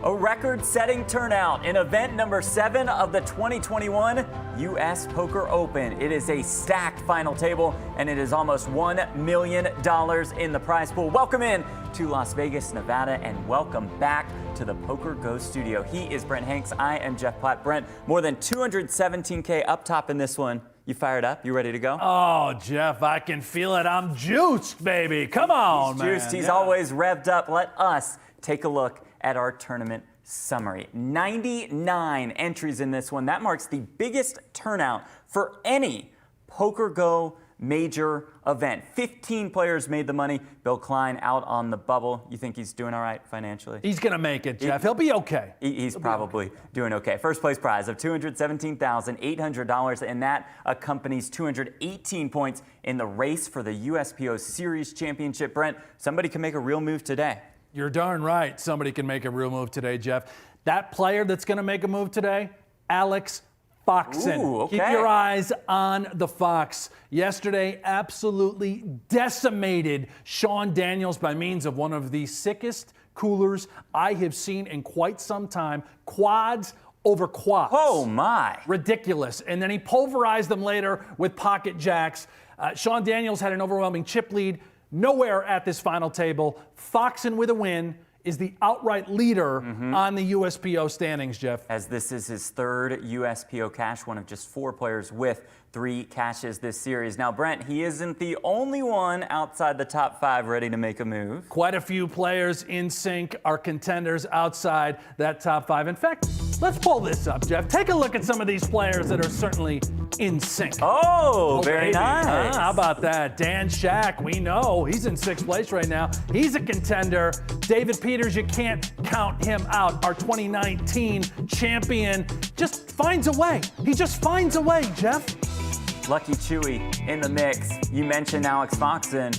A record-setting turnout in event number 7 of the 2021 U.S. Poker Open. It is a stacked final table, and it is almost $1 million in the prize pool. Welcome in to Las Vegas, Nevada, and welcome back to the PokerGO studio. He is Brent Hanks. I am Jeff Platt. Brent, more than $217K up top in this one. You fired up? You ready to go? Oh, Jeff, I can feel it. I'm juiced, baby. Come on, He's juiced. man. He's always revved up. Let us take a look at our tournament summary. 99 entries in this one. That marks the biggest turnout for any PokerGO major event. 15 players made the money. Bill Klein out on the bubble. You think he's doing all right financially? He's going to make it, Jeff. He'll be okay. He's probably doing okay. First place prize of $217,800, and that accompanies 218 points in the race for the USPO Series Championship. Brent, somebody can make a real move today. You're darn right. Somebody can make a real move today, Jeff. That player that's going to make a move today, Alex Foxen. Ooh, okay. Keep your eyes on the Fox. Yesterday, absolutely decimated Sean Daniels by means of one of the sickest coolers I have seen in quite some time. Quads over quads. Oh, my. Ridiculous. And then he pulverized them later with pocket jacks. Sean Daniels had an overwhelming chip lead. Nowhere at this final table. Foxen with a win is the outright leader on the USPO standings, Jeff. As this is his third USPO cash, one of just 4 players with 3 cashes this series. Now, Brent, he isn't the only one outside the top 5 ready to make a move. Quite a few players in sync are contenders outside that top 5. In fact, let's pull this up, Jeff. Take a look at some of these players that are certainly in sync. Oh, very baby. nice. How about that? Dan Shak, we know he's in 6th place right now. He's a contender. David Peters, you can't count him out. Our 2019 champion just finds a way. He just finds a way, Jeff. Lucky Chewy in the mix. You mentioned Alex Foxen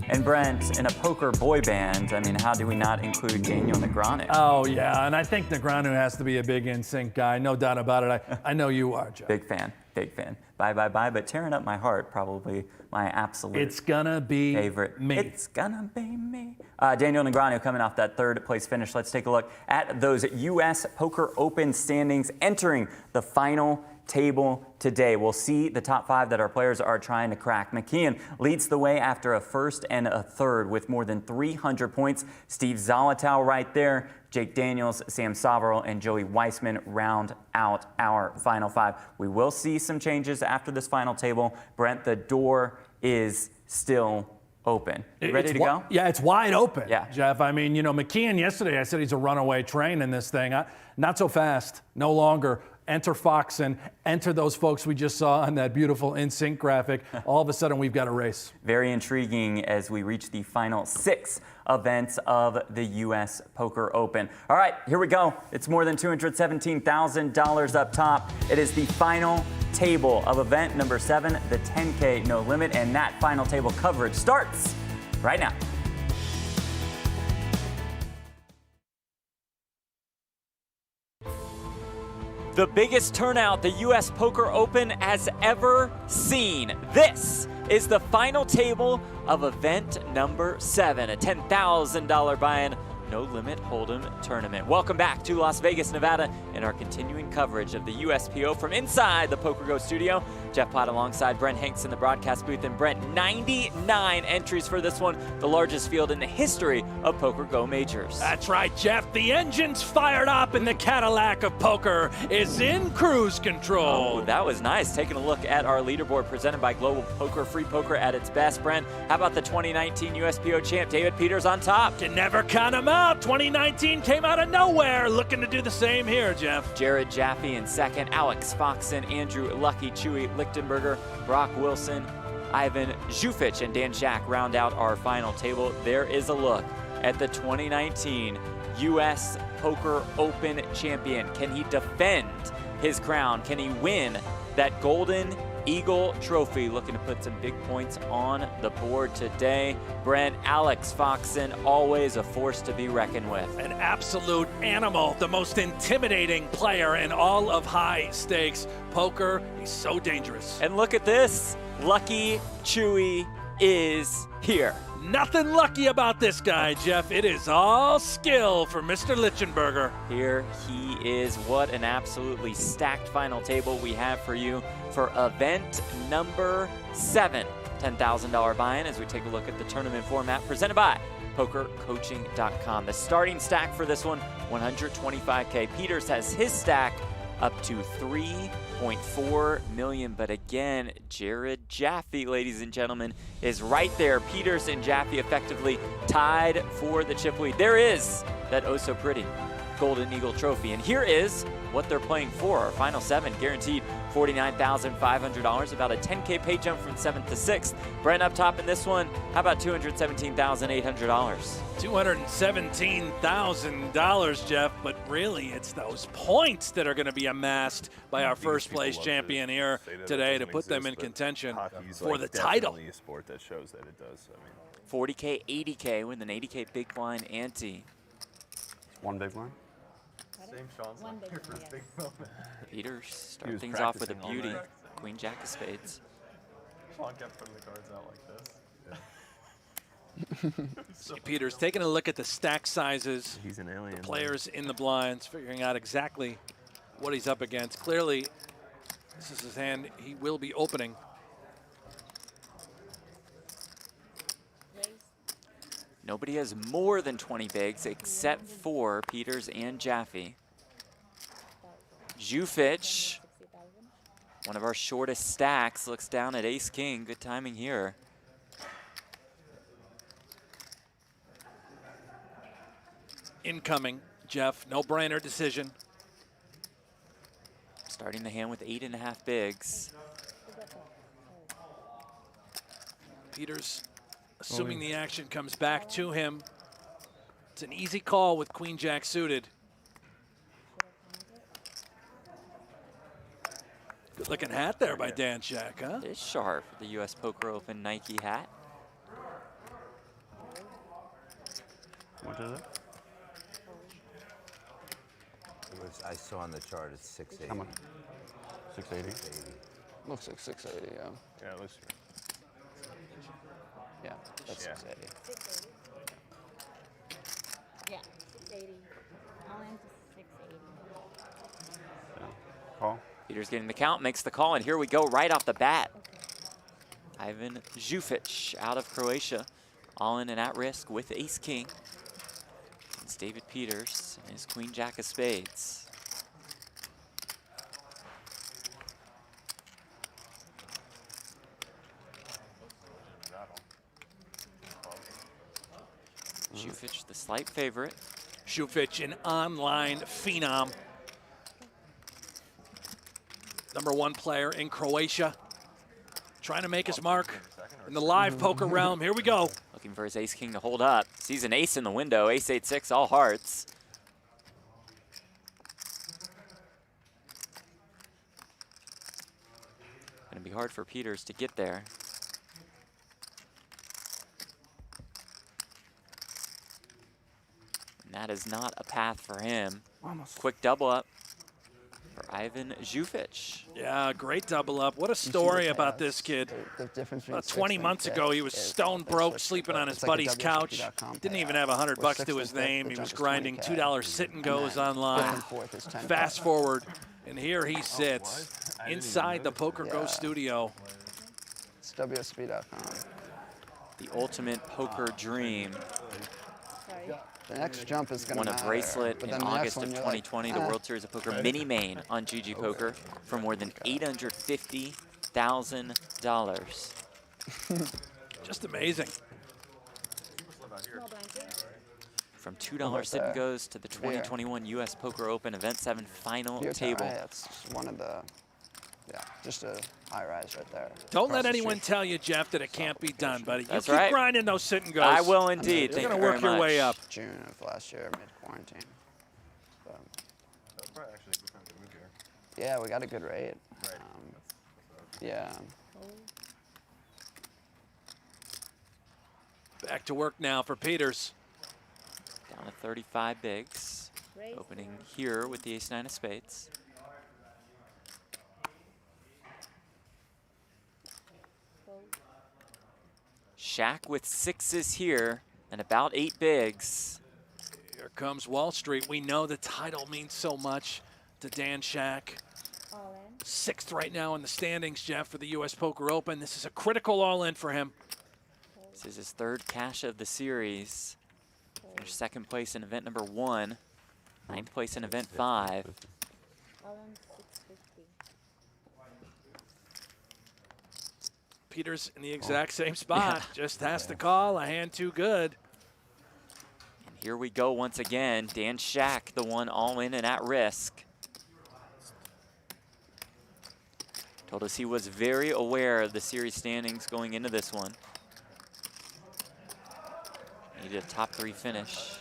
and Brent in a poker boy band. I mean, how do we not include Daniel Negreanu? Oh, yeah, and I think Negreanu has to be a big NSYNC guy, no doubt about it. I know you are, Jeff. Big fan, big fan. Bye, bye, bye, but tearing up my heart, probably my absolute It's gonna be favorite. me. It's gonna be me. Daniel Negreanu coming off that 3rd place finish. Let's take a look at those U.S. Poker Open standings entering the final table today. We'll see the top 5 that our players are trying to crack. McKeon leads the way after a 1st and a 3rd with more than 300 points. Steve Zolotow right there. Jake Daniels, Sam Soverell, and Joey Weissman round out our final 5. We will see some changes after this final table. Brent, the door is still open. You ready to go? Yeah, it's wide open, Yeah. Jeff. I mean, you know, McKeon yesterday, I said he's a runaway train in this thing. Not so fast, no longer. Enter Foxen, enter those folks we just saw on that beautiful NSYNC graphic. All of a sudden, we've got a race. Very intriguing as we reach the final 6 events of the U.S. Poker Open. All right, here we go. It's more than $217,000 up top. It is the final table of event number 7, the 10K No Limit, and that final table coverage starts right now. The biggest turnout the U.S. Poker Open has ever seen. This is the final table of event number 7, a $10,000 buy-in No Limit Hold'em tournament. Welcome back to Las Vegas, Nevada, and our continuing coverage of the USPO from inside the PokerGO studio. Jeff Platt alongside Brent Hanks in the broadcast booth. And Brent, 99 entries for this one, the largest field in the history of PokerGO majors. That's right, Jeff. The engine's fired up and the Cadillac of poker is in cruise control. Oh, that was nice. Taking a look at our leaderboard presented by Global Poker, free poker at its best. Brent, how about the 2019 USPO champ, David Peters on top? Can never count him out. 2019 came out of nowhere. Looking to do the same here, Jeff. Jared Jaffee in second, Alex Foxen, Andrew Lucky Chewy, Lichtenberger, Brock Wilson, Ivan Zhu Fitch, and Dan Shak round out our final table. There is a look at the 2019 U.S. Poker Open champion. Can he defend his crown? Can he win that Golden Eagle Trophy? Looking to put some big points on the board today. Brent, Alex Foxen, always a force to be reckoned with. An absolute animal, the most intimidating player in all of high stakes poker. He's so dangerous. And look at this, Lucky Chewy is here. Nothing lucky about this guy, Jeff. It is all skill for Mr. Lichtenberger. Here he is. What an absolutely stacked final table we have for you for event number 7. $10,000 buy-in as we take a look at the tournament format presented by PokerCoaching.com. The starting stack for this one, $125K. Peters has his stack up to $3.4 million. But again, Jared Jaffee, ladies and gentlemen, is right there. Peters and Jaffee effectively tied for the chip lead. There is that oh so pretty Golden Eagle trophy. And here is what they're playing for. Our final 7 guaranteed $49,500, about a 10K pay jump from 7th to 6th. Brent up top in this one, how about $217,800? $217,000, Jeff, but really it's those points that are going to be amassed by our first place champion here today to put them in contention for the title. A sport that shows that it does. I mean, 40K, 80K with an 80K big blind ante. one big one. Same Sean's One big one, yes. Peters start was things off with a practicing all beauty. night. Queen Jack of spades. Sean kept putting the cards out like this. See Peters taking a look at the stack sizes, He's an alien. players in the blinds, figuring out exactly what he's up against. Clearly, this is his hand he will be opening. Nobody has more than 20 bigs except for Peters and Jaffee. Zhu Fitch, one of our shortest stacks, looks down at ace-king. Good timing here. Incoming, Jeff, no-brainer decision. Starting the hand with 8.5 bigs. Peters, assuming the action comes back to him. It's an easy call with Queen Jack suited. Good looking hat there by Dan Shak, huh? It is sharp, the US Poker Open Nike hat. What is it? I saw on the chart it's 680. How much? 680. Looks like 680, yeah. Yeah, it looks. Yeah, that's Yeah. 680. 680. Yeah, 680. All in to 680. Call. Peters getting the count, makes the call, and here we go right off the bat. Ivan Zhu Fitch out of Croatia, all in and at risk with ace-king. It's David Peters and his Queen Jack of spades. Zhu Fitch, the slight favorite. Zhu Fitch, an online phenom. #1 player in Croatia. Trying to make his mark in the live poker realm. Here we go. Looking for his ace-king to hold up. Sees an ace in the window, ace 8-6, all hearts. Gonna be hard for Peters to get there. And that is not a path for him. Quick double up for Ivan Zhu Fitch. Yeah, great double up. What a story about this kid. The difference between About 20 months ago, he was stone broke, sleeping on his buddy's couch. Didn't even have $100 to his name. He was grinding $2 sit-and-goes online. Fast forward, and here he sits inside the PokerGo studio. It's WSB.com. The ultimate poker dream. The next jump is going to Won a matter. bracelet but in then the next August of one, you're like, 2020, the World Series of Poker mini main on GG Poker for more than $850,000. Just amazing. From $2 sit and goes to the 2021 US Poker Open Event 7 final Here, table. That's one of the, yeah, just a high rise right there. Don't let Across the anyone street. tell you, Jeff, that it can't be done, buddy. That's you keep right. grinding those sit and goes. I will indeed. You're Thank going you to work very your way much. up. June of last year, mid-quarantine. But, That's probably actually a good time to move here. yeah, we got a good rate. Right. Yeah. Back to work now for Peters. Down to 35 bigs. Opening here with the ace-9 of spades. Shak with sixes here and about 8 bigs. Here comes Wall Street. We know the title means so much to Dan Shak. All in. 6th right now in the standings, Jeff, for the U.S. Poker Open. This is a critical all-in for him. This is his 3rd cash of the series. Finished 2nd place in event number 1, 9th place in event 5. All in 650. Peters in the exact same spot. Just has to call, a hand too good. And here we go once again. Dan Shak, the one all in and at risk. Told us he was very aware of the series standings going into this one. Needed a top 3 finish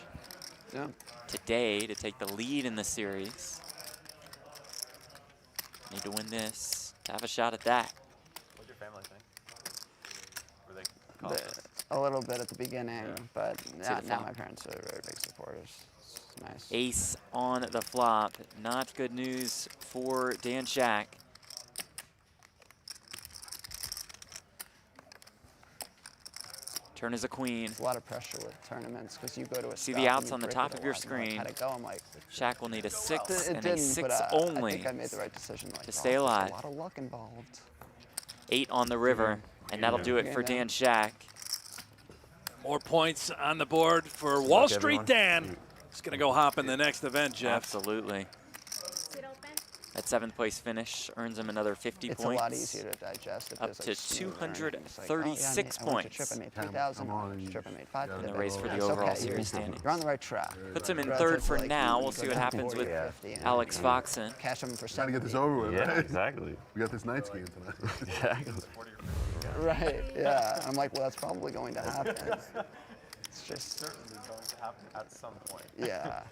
today to take the lead in the series. Need to win this to have a shot at that. What'd your family think? Were they A little bit at the beginning, but now flop. my parents are very big supporters. It's nice. Ace on the flop. Not good news for Dan Shak. Turn is a queen. It's a lot of pressure with tournaments because you go to a See stop the and outs you on the break top it of a your lot, and you're like, screen. how'd it go? I'm like, Shak will need a 6 it and a didn't, 6 but, only I think I made the right decision. Like, to stay there's alive. A lot of luck involved. 8 on the river, and that'll do it for Dan Shak. More points on the board for Wall Street everyone. Dan. He's going to go hop in the next event, Jeff. Absolutely. Sit open. That 7th place finish earns him another 50 It's points. a lot easier to digest. If Up there's, to like, smooth earnings. It's like, oh, yeah, 236 I went to trip, points. I made 3,000. I went to trip, I made 5,000. In the race for the It's overall okay. series standings. You're on the right track. Puts him in Relative 3rd for to, like, now. you We'll go see what down happens 40, with 50, and Alex Foxen. cash them for Gotta 70. get this over with, Yeah, right? exactly. We got this night game tonight. Exactly. Right, yeah. I'm like, well, that's probably going to happen. It's just, Certainly going to happen at some point. yeah.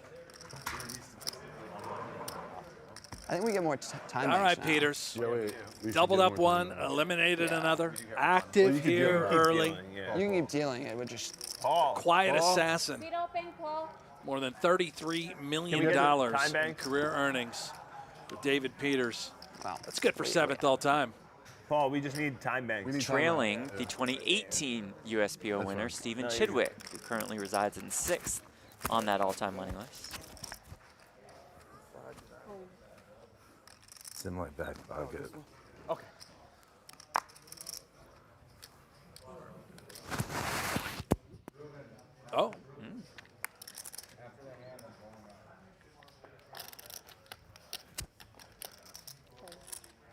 I think we get more time. All right, banks now. Peters. Yeah, wait. we should Doubled get up more one, time than that. eliminated another. Well, you Active could here keep early. dealing, yeah. You can keep dealing. It would just. Quiet assassin. Sit open, Paul. More than $33 million get the time in bank? career earnings for David Peters. Wow. That's good for Wait, 7th all time. Paul, we just need time banks. We need time Trailing bank, the 2018 USPO winner, right. Stephen No, you're Chidwick, who currently resides in 6th on that all-time money list. It's in my back pocket. Okay. Oh.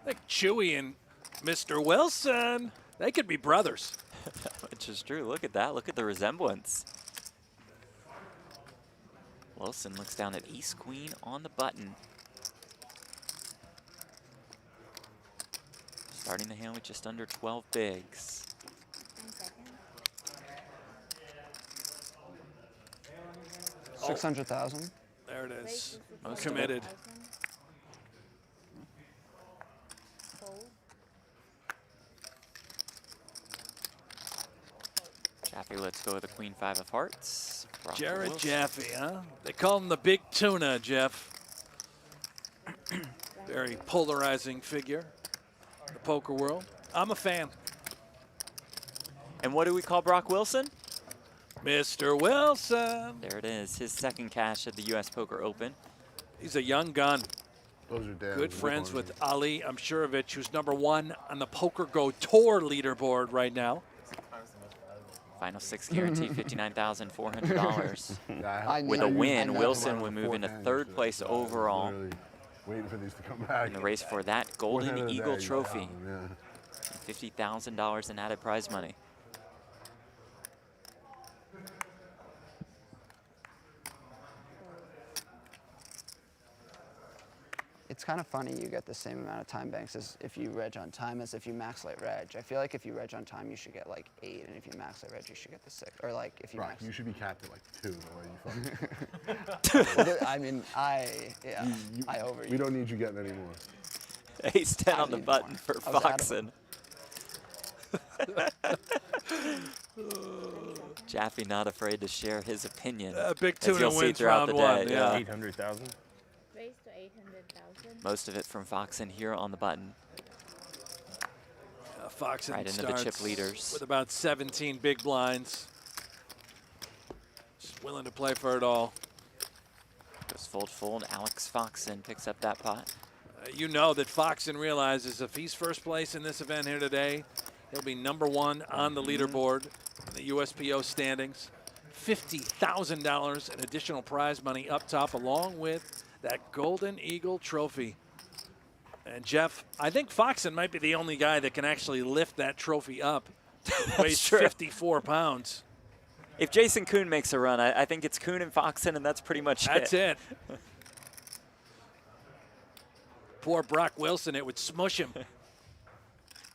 I think Chewy and Mr. Wilson, they could be brothers. Which is true. Look at that. Look at the resemblance. Wilson looks down at Ace Queen on the button. Starting the hand with just under 12 bigs. 10 seconds. 600,000. There it Raise is. to Most of it. Committed. 600,000. Fold. Jaffee, let's go with the Queen 5 of Hearts. Brock Jared Wilson. Jaffee, huh? They call him the big tuna, Jeff. Very polarizing figure in the poker world. I'm a fan. And what do we call Brock Wilson? Mr. Wilson. There it is, his 2nd cash at the U.S. Poker Open. He's a young gun. Those are Dan's. Good friends with Ali Amshurovich, who's #1 on the PokerGo Tour leaderboard right now. Final 6 guarantee, $59,400. I With knew- a I win, know. Wilson would move into 3rd place overall Waiting for these to come back. in the race for that Golden Eagle Trophy. Yeah. $50,000 in added prize money. It's kind of funny you get the same amount of time banks as if you reg on time as if you max light reg. I feel like if you reg on time, you should get like 8, and if you max light reg, you should get the 6. Or like if you Right, max. you should be capped at like 2 the way you fuck. I mean, I over. We don't need you getting any more. Ace 10 I on the need button more. for I was adamant. Foxen. Jaffee not afraid to share his opinion. Big as you'll tuna see wins throughout round the one. day. Yeah. 800,000. Raise to 800,000. Most of it from Foxen here on the button. Foxen Right into the chip starts leaders. with about 17 big blinds. Just willing to play for it all. Goes fold. Alex Foxen picks up that pot. You know that Foxen realizes if he's first place in this event here today, he'll be #1 on the leaderboard in the USPO standings. $50,000 in additional prize money up top, along with that Golden Eagle trophy. And Jeff, I think Foxen might be the only guy that can actually lift that trophy up. Weighs true. 54 pounds. If Jason Kuhn makes a run, I think it's Kuhn and Foxen, and that's pretty much That's it. Poor Brock Wilson, it would smush him.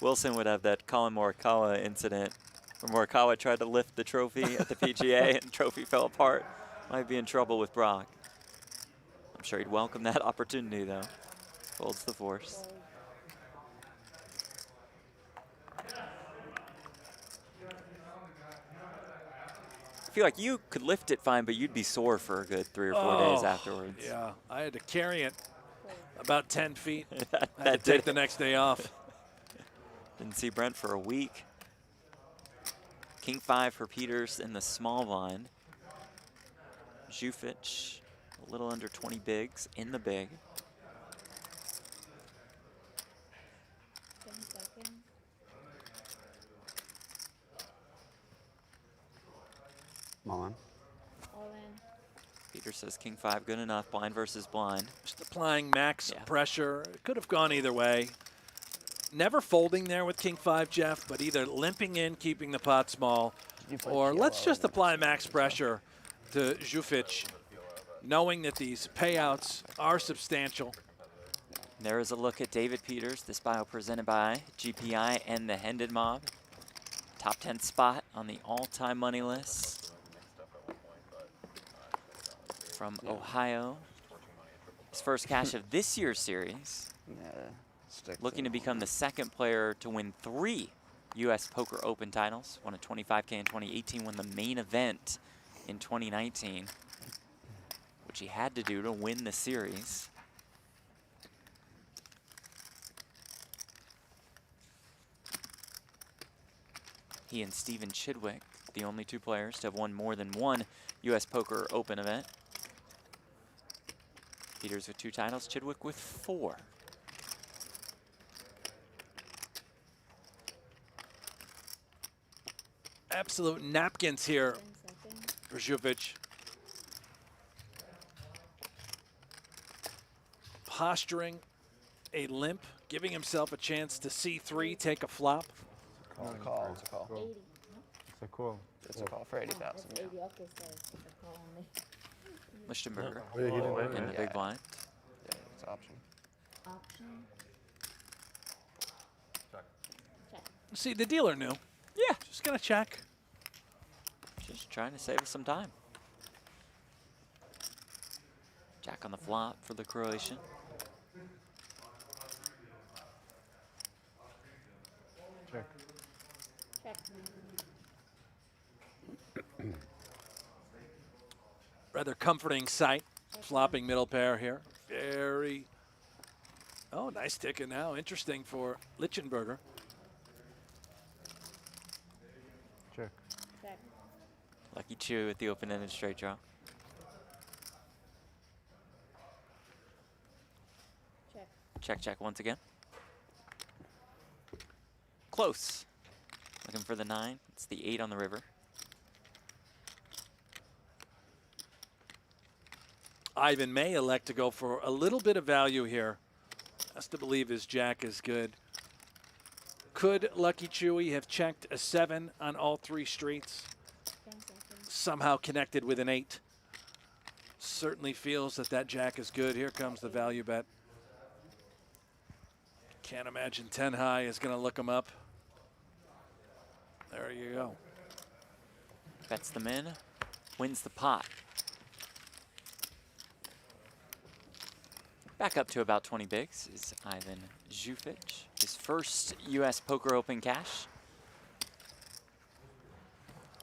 Wilson would have that Colin Morikawa incident where Morikawa tried to lift the trophy at the PGA and the trophy fell apart. Might be in trouble with Brock. I'm sure he'd welcome that opportunity, though. Folds the force. I feel like you could lift it fine, but you'd be sore for a good 3 or 4 days afterwards. Yeah, I had to carry it about 10 feet. that I had to did take the next day off. Didn't see Brent for a week. King 5 for Peters in the small blind. Zhu Fitch, a little under 20 bigs in the big. 10 seconds. All in. All in. Peters says King 5 good enough, blind versus blind. Just applying max Yeah. pressure. It could have gone either way. Never folding there with King 5, Jeff, but either limping in, keeping the pot small, or let's just apply max pressure to Zhu Fitch, knowing that these payouts are substantial. There is a look at David Peters, this bio presented by GPI and the Hendon Mob. Top 10 spot on the all-time money list. From Ohio. His first cash of this year's series. Looking to become the second player to win 3 U.S. Poker Open titles. Won a 25K in 2018, won the main event in 2019, which he had to do to win the series. He and Stephen Chidwick, the only 2 players to have won more than 1 U.S. Poker Open event. Peters with 2 titles, Chidwick with 4. Absolute napkins here 10 seconds. for Zhu Fitch. Posturing a limp, giving himself a chance to C3, take a flop. It's a call. It's a call. 80. It's a cool. It's a call for 80,000. That's 80. Okay, sorry. It's a call only. Lichtenberger Oh, yeah, he didn't win in the it. big blind. Yeah, it's option. Option. Check. See, the dealer knew. Yeah, Just gonna check. just trying to save us some time. Jack on the flop for the Croatian. Check. Check. Rather comforting sight. Flopping middle pair here. Very. Oh, nice ticket now. Interesting for Lichtenberger. Check. Check. Lucky Chew with the open-ended straight draw. Check. Check, check once again. Close. Looking for the 9. It's the 8 on the river. Ivan may elect to go for a little bit of value here. Has to believe his jack is good. Could Lucky Chewy have checked a 7 on all 3 streets? 10 seconds. Somehow connected with an 8. Certainly feels that that jack is good. Here comes the value bet. Can't imagine 10 high is going to look him up. There you go. Bets them in. Wins the pot. Back up to about 20 bigs is Ivan Zhu Fitch. His first U.S. Poker Open cash.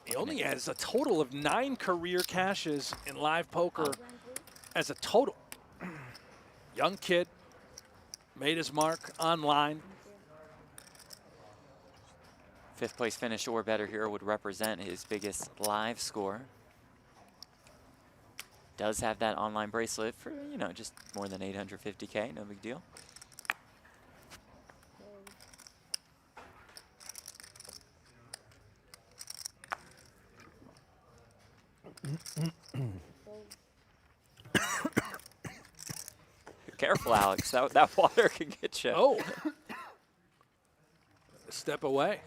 He only has a total of 9 career cashes in live poker as a total. Young kid, made his mark online. Fifth place finish or better here would represent his biggest live score. Does have that online bracelet for, you know, just more than 850K, no big deal. Careful, Alex. That water can get you. Oh. A step away.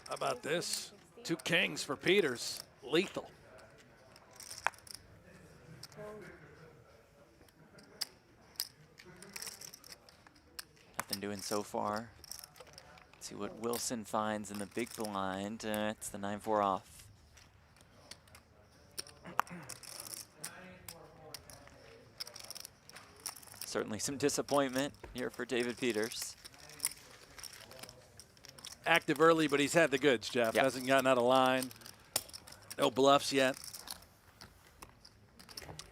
How about this? 2 kings for Peters. Lethal. Nothing doing so far. Let's see what Wilson finds in the big blind. It's the 9-4 off. Certainly some disappointment here for David Peters. Active early, but he's had the goods, Jeff. Yep. Hasn't gotten out of line. No bluffs yet.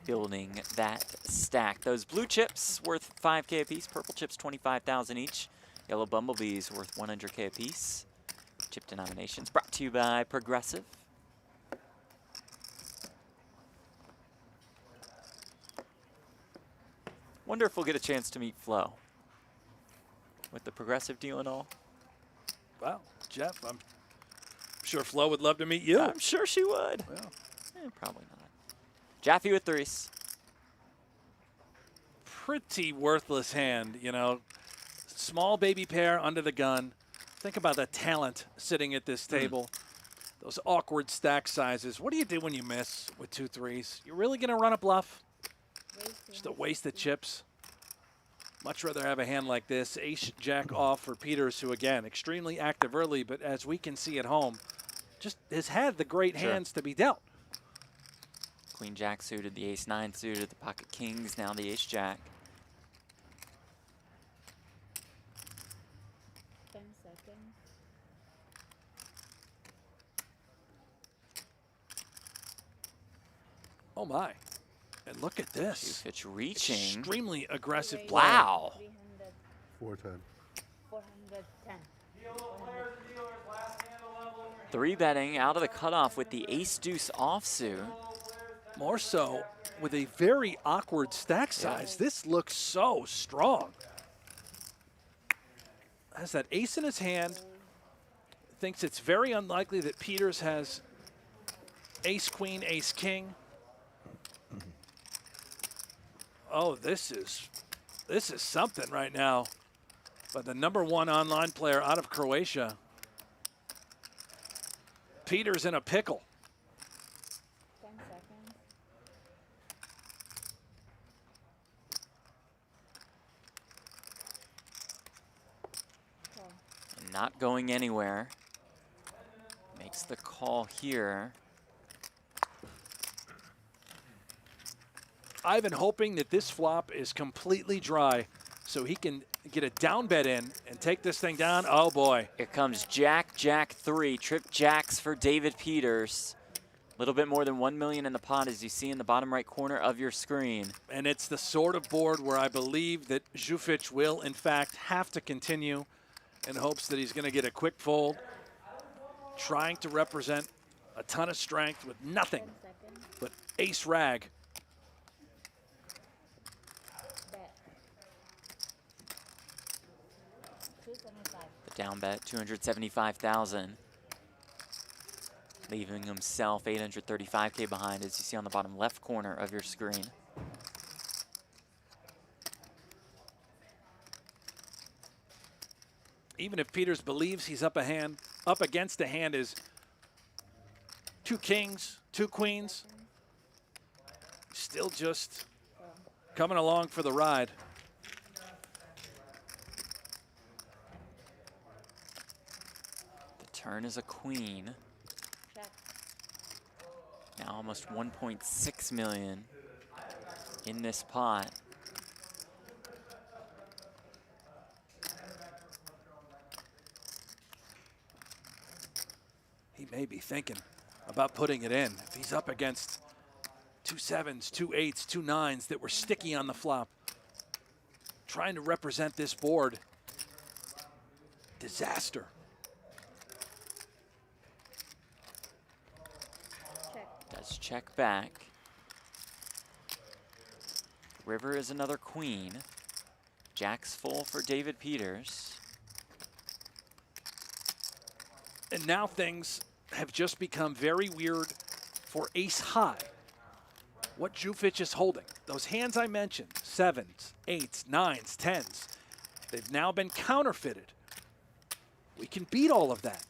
Building that stack. Those blue chips worth 5K a piece. Purple chips 25,000 each. Yellow bumblebees worth 100K a piece. Chip denominations brought to you by Progressive. Wonder if we'll get a chance to meet Flo with the Progressive deal and all. Wow, Jeff, I'm sure Flo would love to meet you. I'm sure she would. Well, Probably not. Jaffee with threes. pretty worthless hand, you know. Small baby pair under the gun. Think about the talent sitting at this table. Those awkward stack sizes. What do you do when you miss with 2 threes? You're really going to run a bluff? Just a waste of chips. Much rather have a hand like this. Ace jack off for Peters, who again, extremely active early, but as we can see at home, just has had the great hands to be dealt. Queen jack suited, the ace 9 suited, the pocket kings, now the ace jack. 10 seconds. Oh my. And look at Zhu this. Fitch reaching. Extremely aggressive play. Wow. 300, 410. 410. 3 betting out of the cutoff with the ace deuce offsuit. More so with a very awkward stack size. This looks so strong. Has that ace in his hand. Thinks it's very unlikely that Peters has ace queen, ace king. Oh, this is something right now. But the #1 online player out of Croatia. Peters in a pickle. 10 seconds. Not going anywhere. Makes the call here. I've been hoping that this flop is completely dry so he can get a down bet in and take this thing down. Oh boy. Here comes Jack, Jack 3, trip jacks for David Peters. A little bit more than 1 million in the pot, as you see in the bottom right corner of your screen. And it's the sort of board where I believe that Zhu Fitch will, in fact, have to continue in hopes that he's going to get a quick fold. Trying to represent a ton of strength with nothing 10 seconds. but ace rag. Bet. 275. The down bet, 275,000. Leaving himself 835K behind, as you see on the bottom left corner of your screen. Even if Peters believes he's up against a hand is 2 kings, 2 queens, still just coming along for the ride. The turn is a queen. Check. Now almost 1.6 million in this pot. He may be thinking about putting it in. If he's up against 2 7s, 2 8s, 2 9s that were sticky on the flop, trying to represent this board. Disaster. Does check back. River is another queen. Jack's full for David Peters. And now things have just become very weird for ace high. What Zhu Fitch is holding. Those hands I mentioned, 7s, 8s, 9s, 10s, they've now been counterfeited. We can beat all of that.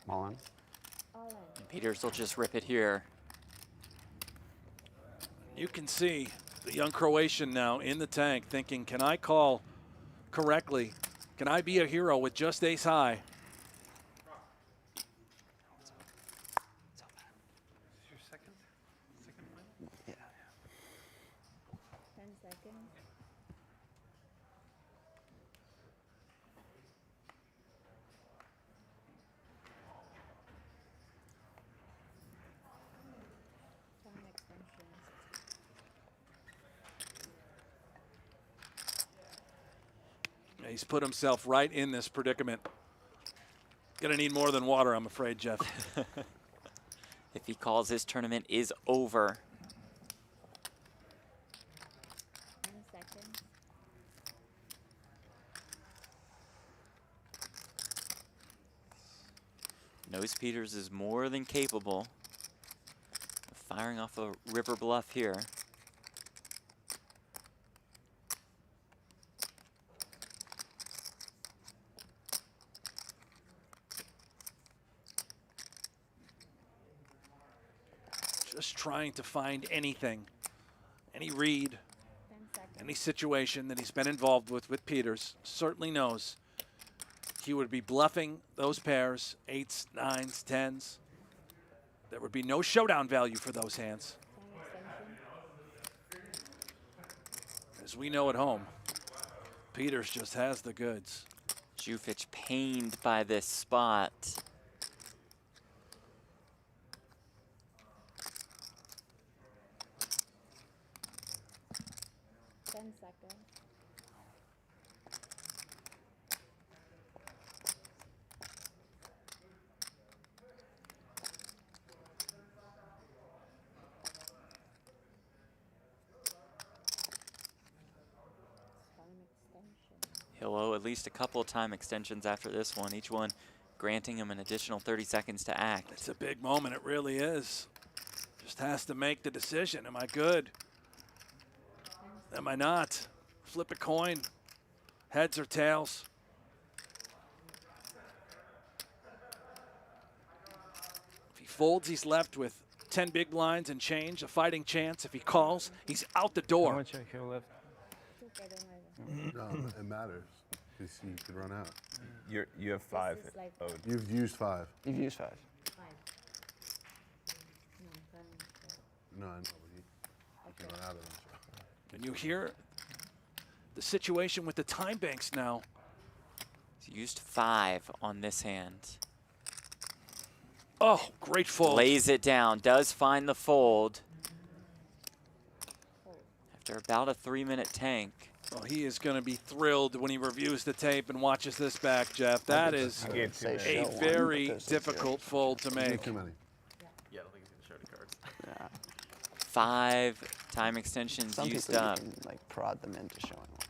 All in. And Peters will just rip it here. You can see the young Croatian now in the tank thinking, can I call correctly? Can I be a hero with just ace high? Yeah. 10 seconds. Time extensions. He's put himself right in this predicament. Gonna need more than water, I'm afraid, Jeff. If he calls, this tournament is over. 10 seconds. Knows Peters is more than capable of firing off a river bluff here. Just trying to find anything, any read, 10 seconds. any situation that he's been involved with Peters. Certainly knows he would be bluffing those pairs, 8s, 9s, 10s. There would be no showdown value for those hands. Time extension. As we know at home, Peters just has the goods. Zhu Fitch pained by this spot. Ten seconds. Time extension. He'll owe at least a couple of time extensions after this one, each one granting him an additional 30 seconds to act. It's a big moment, it really is. Just has to make the decision. Am I good? Am I not? Flip a coin. Heads or tails. If he folds, he's left with 10 big blinds and change, a fighting chance. If he calls, he's out the How door. much I have left? No, it matters. Because you could run out. You have 5 is like- owed. You've used 5. You've used 5. 5. No, I'm No, I know, but you can run out of them. And you hear the situation with the time banks now. He's used 5 on this hand. Oh, great fold. Lays it down, does find the fold. After about a 3-minute tank. Well, he is going to be thrilled when he reviews the tape and watches this back, Jeff. That is I gave too many. a very difficult fold to make. Too many. Yeah, I don't think he's gonna show the cards. Yeah. 5 time extensions Some used people up. you can like prod them into showing one, but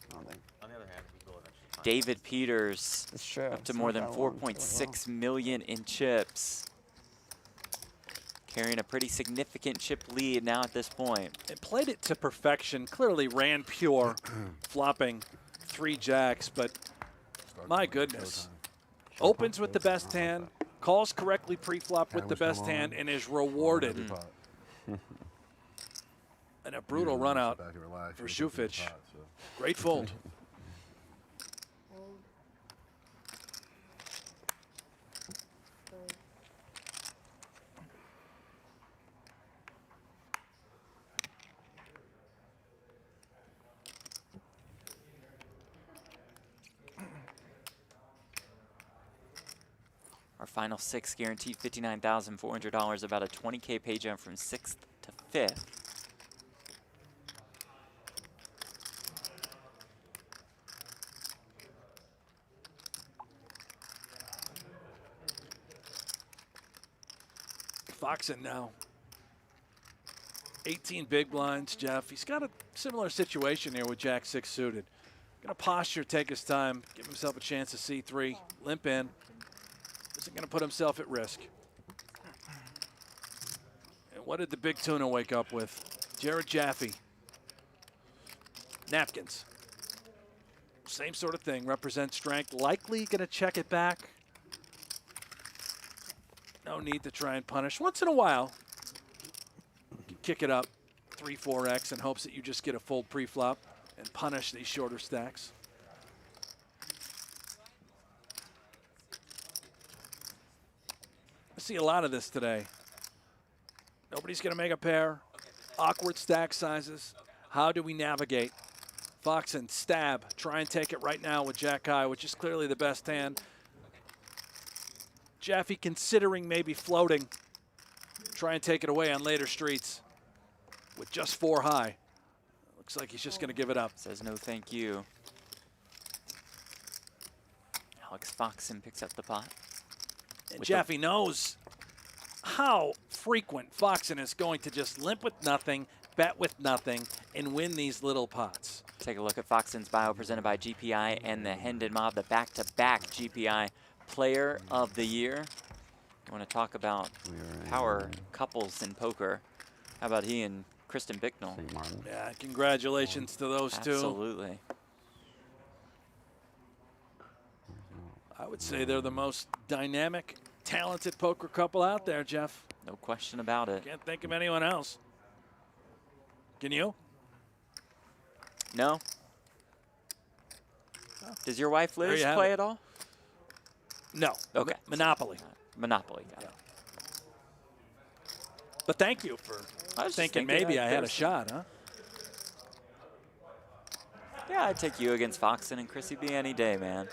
I don't think On the other hand, he will eventually find David Peters it's true. up to It's more not than that long, it's really 4.6 million in chips. Carrying a pretty significant chip lead now at this point. It played it to perfection, clearly ran pure, flopping 3 jacks, but my goodness. Opens with the best hand, calls correctly pre-flop with the best hand, and is rewarded. And a brutal run out for Zhu Fitch. Great fold. Hold. Fold. Our final 6 guaranteed $59,400, about a 20K pay jump from 6th to 5th. Foxen now. 18 big blinds, Jeff. He's got a similar situation here with Jack 6 suited. Gonna posture, take his time, give himself a chance to C3, limp in. Isn't gonna put himself at risk. And what did the big tuna wake up with? Jared Jaffee. Napkins. Same sort of thing, represents strength. Likely gonna check it back. No need to try and punish. Once in a while, kick it up 3-4x in hopes that you just get a full pre-flop and punish these shorter stacks. I see a lot of this today. Nobody's going to make a pair. Awkward stack sizes. How do we navigate? Foxen, stab. Try and take it right now with Jack High, which is clearly the best hand. Jaffee considering maybe floating. Try and take it away on later streets with just 4 high. Looks like he's just going to give it up. Says no thank you. Alex Foxen picks up the pot. And Jaffee knows how frequent Foxen is going to just limp with nothing, bet with nothing, and win these little pots. Take a look at Foxen's bio presented by GPI and the Hendon Mob, the back-to-back GPI Player of the Year. You want to talk about power couples in poker? How about he and Kristen Bicknell? Yeah, congratulations to those two. Absolutely. I would say they're the most dynamic, talented poker couple out there, Jeff. No question about it. Can't think of anyone else. Can you? No. Does your wife Liz play at all? No. Okay. Monopoly. Monopoly. Got it. But thank you for thinking maybe I had a shot, huh? Yeah, I'd take you against Foxen and Chrissy B any day, man.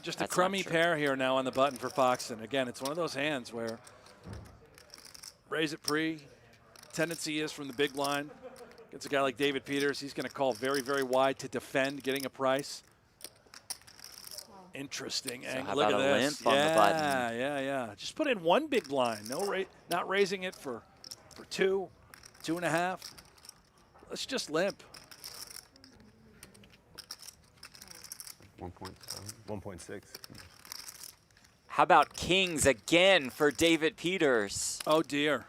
Just a crummy pair here now on the button for Foxen. Again, it's one of those hands where raise it pre. Tendency is from the big blind. Against a guy like David Peters, he's going to call very, very wide to defend, getting a price. Interesting angle. Look at this. Limp on the button. Yeah. Just put in 1 big blind. Not raising it for 2, 2.5. Let's just limp. 1.7. 1.6. How about kings again for David Peters? Oh, dear.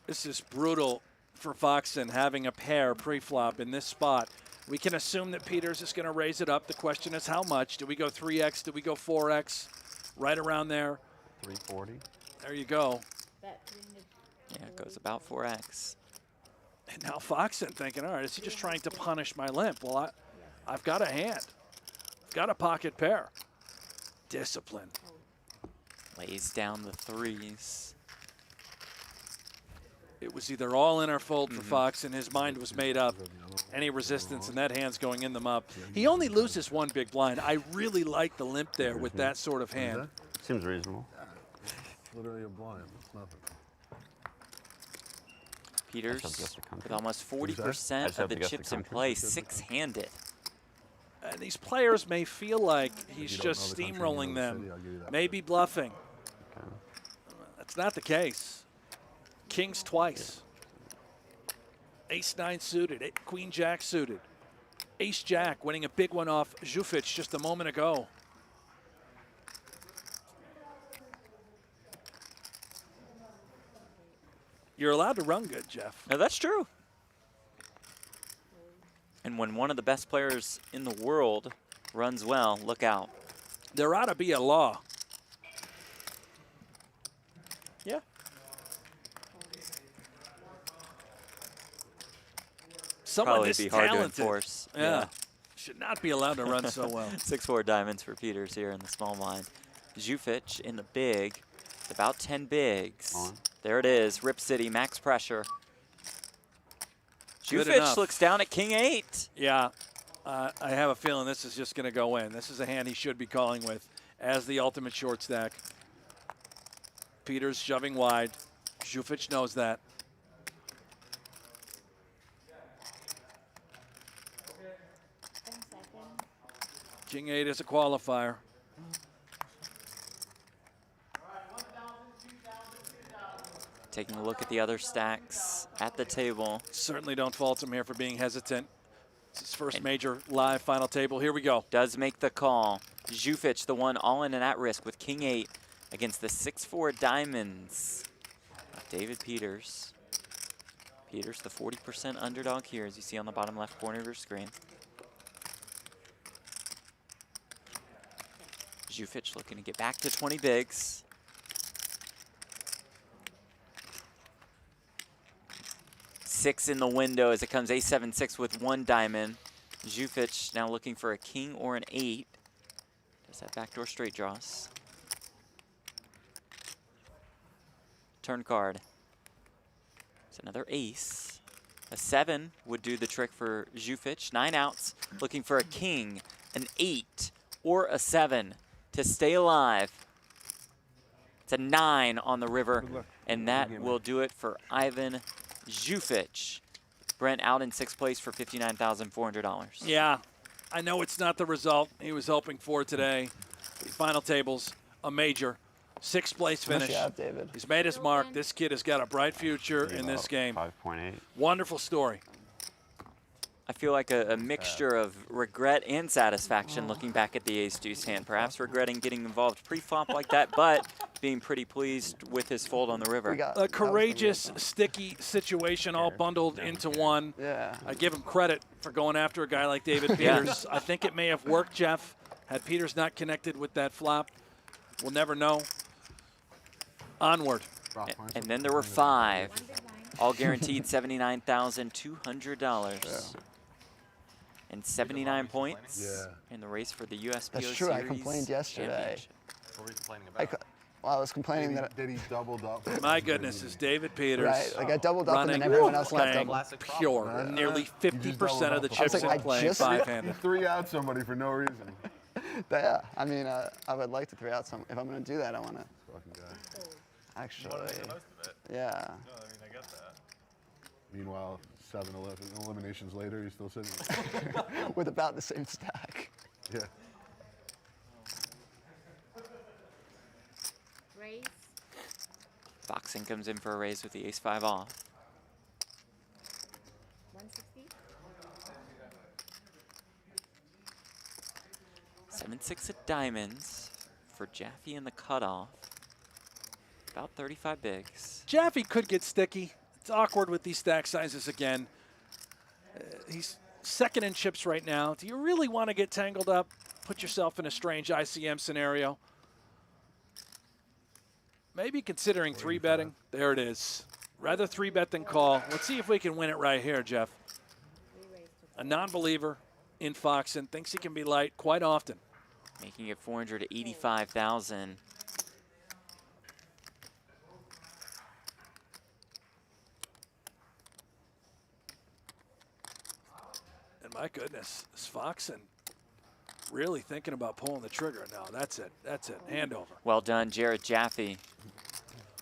This is brutal for Foxen having a pair pre-flop in this spot. We can assume that Peters is going to raise it up. The question is how much? Do we go 3x? Do we go 4x? Right around there. 340. There you go. Yeah, it goes about 4x. And now Foxen thinking, all right, is he just trying to punish my limp? Well, I've got a hand. I've got a pocket pair. Discipline. Lays down the 3s. It was either all in or fold for Foxen. His mind was made up. Any resistance, and that hand's going in them up. He only loses 1 big blind. I really like the limp there with that sort of hand. Seems reasonable. Literally a blind. It's nothing. Peters with almost 40% of the chips in play, 6-handed. And these players may feel like he's just steamrolling them, maybe bluffing. That's not the case. Kings twice. Ace-9 suited, Queen-Jack suited. Ace-Jack winning a big one off Zhu Fitch just a moment ago. You're allowed to run good, Jeff. No, that's true. And when one of the best players in the world runs well, look out. There ought to be a law. Yeah. Someone Probably this be hard talented. to enforce. Yeah. Should not be allowed to run so well. 6-4 diamonds for Peters here in the small blind. Zhu Fitch in the big. It's about 10 bigs. There it is. Rip City, max pressure. Zhu Good Fitch enough. looks down at king 8. Yeah, I have a feeling this is just going to go in. This is a hand he should be calling with as the ultimate short stack. Peters shoving wide. Zhu Fitch knows that. King 8 is a qualifier. Taking a look at the other stacks at the table. Certainly don't fault him here for being hesitant. It's his first major live final table. Here we go. Does make the call. Zhu Fitch, the one all in and at risk with king 8 against the 6-4 diamonds. David Peters. Peters, the 40% underdog here, as you see on the bottom left corner of your screen. Zhu Fitch looking to get back to 20 bigs. Six in the window as it comes ace-7-6 with 1 diamond. Zhu Fitch now looking for a king or an 8. Does that backdoor straight draws. Turn card. It's another ace. A 7 would do the trick for Zhu Fitch. 9 outs, looking for a king, an 8, or a 7 to stay alive. It's a 9 on the river, and that will do it for Ivan Zhu Fitch. Brent out in 6th place for $59,400. Yeah, I know it's not the result he was hoping for today. The final tables, a major. 6th place finish. Nice job, David. He's made his mark. This kid has got a bright future in this game. 5.8. Wonderful story. I feel like a mixture of regret and satisfaction looking back at the ace-deuce hand. Perhaps regretting getting involved pre-flop like that, but being pretty pleased with his fold on the river. A courageous, sticky situation all bundled into one. Yeah. I give him credit for going after a guy like David Peters. I think it may have worked, Jeff. Had Peters not connected with that flop, we'll never know. Onward. And then there were 5, all guaranteed $79,200. And 79 points in the race for the USPO That's true. Series I complained yesterday. What were you complaining about? I was complaining that. That he doubled up. My goodness, is David Peters Right, like I doubled up and running, then everyone else got playing double. pure. Nearly 50% of the chips like, are I playing just- 5-handed. Three out somebody for no reason. Yeah, I mean, I would like to 3-out some. If I'm going to do that, I want to Fucking guy. actually. Most of it. Yeah. No, I mean, I get that. Meanwhile, 7-11 eliminations later, he's still sitting. With about the same stack. Yeah. Raise. Foxen comes in for a raise with the ace-5 off. 160. 7-6 of diamonds for Jaffee in the cutoff. About 35 bigs. Jaffee could get sticky. It's awkward with these stack sizes again. He's second in chips right now. Do you really want to get tangled up? Put yourself in a strange ICM scenario. Maybe considering 3-betting. There it is. Rather 3-bet than call. Let's see if we can win it right here, Jeff. A non-believer in Foxen thinks he can be light quite often. Making it 485,000. And my goodness, is Foxen really thinking about pulling the trigger? No, that's it. That's it. Hand over. Well done, Jared Jaffee.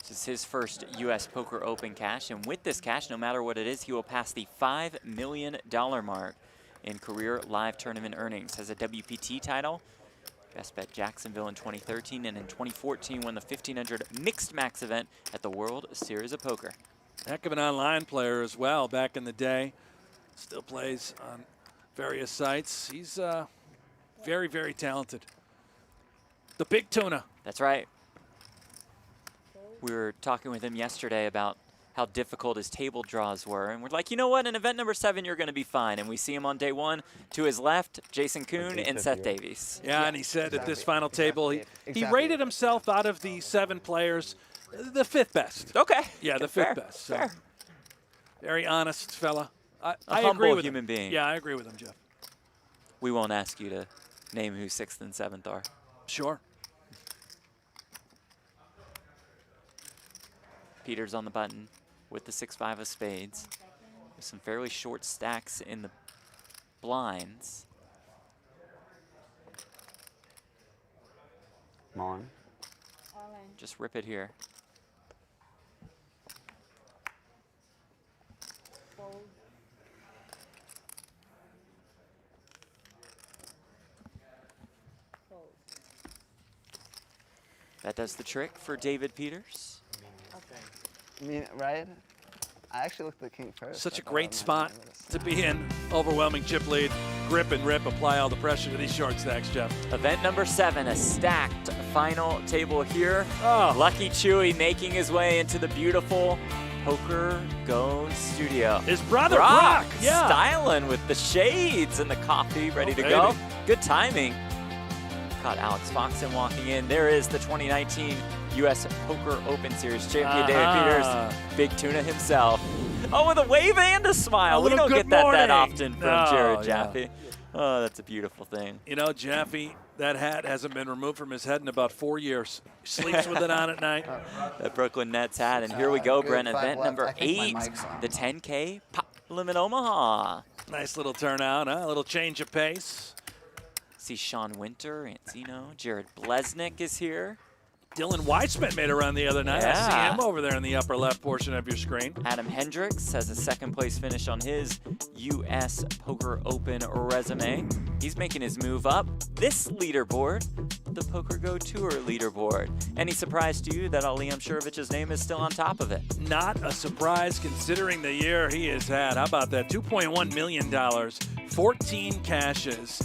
This is his first U.S. Poker Open cash, and with this cash, no matter what it is, he will pass the $5 million mark in career live tournament earnings. Has a WPT title, Best Bet Jacksonville in 2013, and in 2014 won the 1500 Mixed Max event at the World Series of Poker. Heck of an online player as well back in the day. Still plays on various sites. He's very, very talented. The big tuna. That's right. We were talking with him yesterday about how difficult his table draws were, and we're like, you know what, in event number 7, you're going to be fine. And we see him on day 1. To his left, Jason Kuhn and Seth Davies. Yeah, and he said at this final table, he Exactly. rated himself out of the 7 players the 5th best. Okay. Yeah, the 5th Fair, best. So fair. very honest fella. I humble agree with human him. being. Yeah, I agree with him, Jeff. We won't ask you to name who 6th and 7th are. Sure. Peters on the button with the 6-5 of spades. Some fairly short stacks in the blinds. Come on. All in. Just rip it here. Fold. Fold. That does the trick for David Peters. I mean, right? I actually looked at the king first. Such I a thought great I might spot be able to to be in. Overwhelming chip lead. Grip and rip. Apply all the pressure to these short stacks, Jeff. Event number 7, a stacked final table here. Lucky Chewy making his way into the beautiful PokerGO studio. His brother, Brock. Yeah. Styling with the shades and the coffee ready to baby. go. Good timing. Caught Alex Foxen walking in. There is the 2019 U.S. Poker Open Series champion, David Peters. Big Tuna himself. Oh, with a wave and a smile. We don't get that often from Jared Jaffee. Oh, that's a beautiful thing. You know, Jaffee, that hat hasn't been removed from his head in about 4 years. Sleeps with it on at night. That Brooklyn Nets hat. And here we go, good. Brent. 5 Event left. number I think my 8, mic's on. the 10K Pop Limit Omaha. Nice little turnout, huh? A little change of pace. See Sean Winter, Encino, Jared Blesnick is here. Dylan Weitzman made a run the other night. I Yeah. see him over there in the upper left portion of your screen. Adam Hendricks has a 2nd place finish on his U.S. Poker Open resume. He's making his move up this leaderboard, the PokerGO Tour leaderboard. Any surprise to you that Ali Amshurovich's name is still on top of it? Not a surprise considering the year he has had. How about that? $2.1 million, 14 cashes.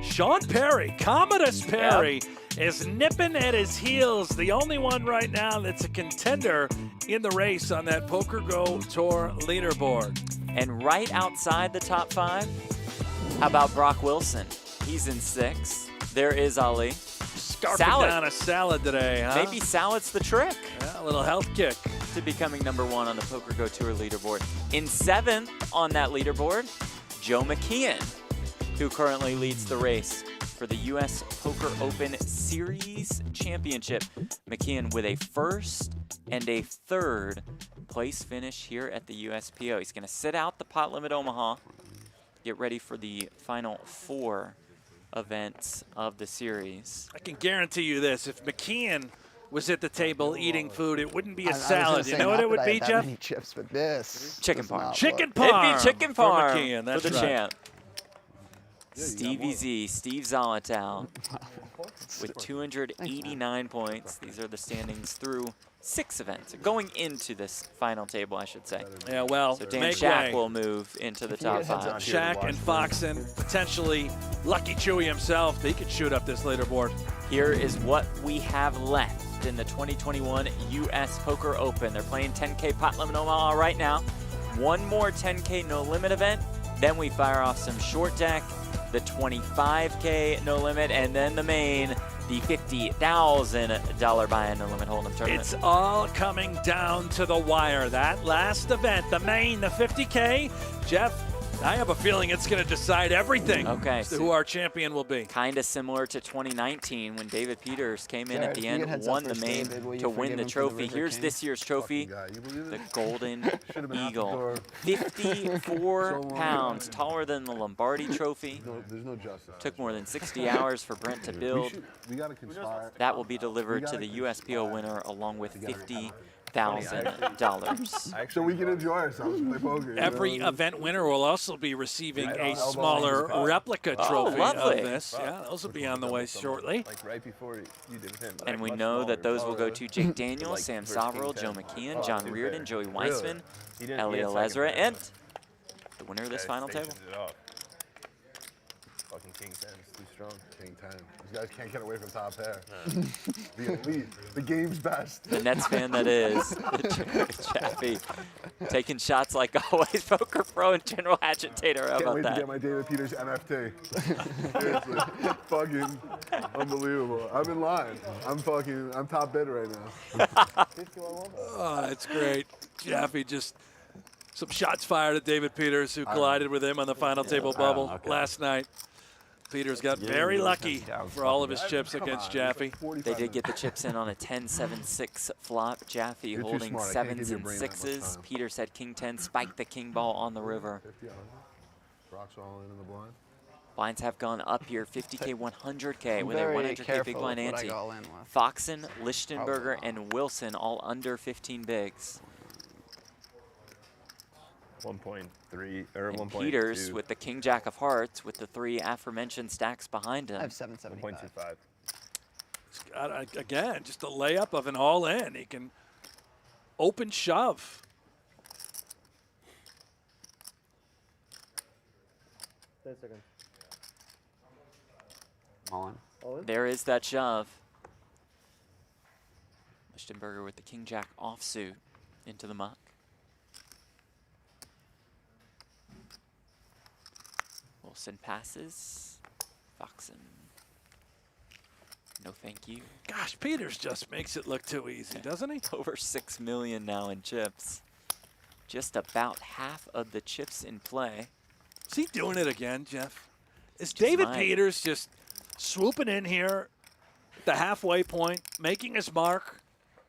Sean Perry, Commodus Perry, is nipping at his heels. The only one right now that's a contender in the race on that PokerGO Tour leaderboard. And right outside the top 5, how about Brock Wilson? He's in 6. There is Ali. Scarfing Salad. down a salad today, huh? Maybe salad's the trick Yeah, a little health kick. to becoming number 1 on the PokerGO Tour leaderboard. In 7th on that leaderboard, Joe McKeon, who currently leads the race for the U.S. Poker Open Series Championship. McKeon with a 1st and a 3rd place finish here at the USPO. He's going to sit out the Pot Limit Omaha, get ready for the final 4 events of the series. I can guarantee you this. If McKeon was at the table eating food, it wouldn't be a I was gonna salad. say, You know not what it that would I be, have that Jeff? many chips, but this Chicken does parm. not Chicken look- parm. It'd be chicken for farm McKeon, for that's the right. champ. Stevie Z, Steve Zolotow with 289 points. These are the standings through 6 events, going into this final table, I should say. Yeah, well, So Dan make Shak way. will move into the If you top get heads 5. up Shaq and Foxen, potentially Lucky Chewy himself. He could shoot up this leaderboard. Here is what we have left in the 2021 U.S. Poker Open. They're playing 10K Pot Limit Omaha right now. One more 10K No Limit event. Then we fire off some short deck, the 25K No Limit, and then the main, the $50,000 buy-in No Limit Hold'em tournament. It's all coming down to the wire. That last event, the main, the 50K. Jeff, I have a feeling it's going to decide everything Okay, as to so- who our champion will be. Kind of similar to 2019 when David Peters came in Jared, at the you end, get heads won up the first, main David. Will you to win forgive the him for the trophy. River Here's King? this year's trophy, Guy, you believe the it? Golden Should've been out the Eagle. door 54 so long pounds, ago. taller than the Lombardi trophy. There's no justice. Took more than 60 hours for Brent to build. We gotta conspire. That will be delivered to the USPO winner along with $50,000. So we can enjoy ourselves and play poker. you Every know? event winner will also be receiving a elbow smaller on his replica Oh, trophy lovely. of this. Yeah, those will be on the way shortly. Like right before you did with him. And we much know smaller. that those will go to Jake Daniels, Like Sam versus King Soverell, 10. Joe McKeon, Oh, John too Reardon, bad. Joey Really? Weissman, He didn't- Ellie he had second Alezra, place. and the winner of this Yeah, final they table. shifted it up. Fucking King 10 is too strong. King 10. These guys can't get away from top pair. The elite. The game's best. The Nets fan that is, Jared Jaffee, taking shots like always. Poker Pro and General Agitator. How Can't about wait to that? get my David Peters NFT. Seriously. Fucking unbelievable. I'm in line. I'm top bid right now. Oh, it's great. Jaffee just some shots fired at David Peters, who collided with him on the final table bubble last night. Peters got very lucky for all of his chips against Jaffee. They did get the chips in on a 10-7-6 flop. Jaffee You're too holding smart. I can't give 7s your and brain that much 6s. time. Peters had king 10, spiked the king ball on the river. 50, 100. Brock's all in the blind. Blinds have gone up here, 50K, 100K I'm with a very 100K big careful blind with what I ante. go all in with. Foxen, Lichtenberger, and Wilson all under 15 bigs. 1.3 or And 1.2. Peters with the king jack of hearts with the 3 aforementioned stacks behind I him. have 775. 1.25. He's got, again, just a layup of an all-in. He can open shove. All in. There is that shove. Lichtenberger with the king jack offsuit into the muck. Wilson passes. Foxen. No thank you. Gosh, Peters just makes it look too easy, doesn't he? Over 6 million now in chips. Just about half of the chips in play. Is he doing it again, Jeff? Is David might. Peters just swooping in here at the halfway point, making his mark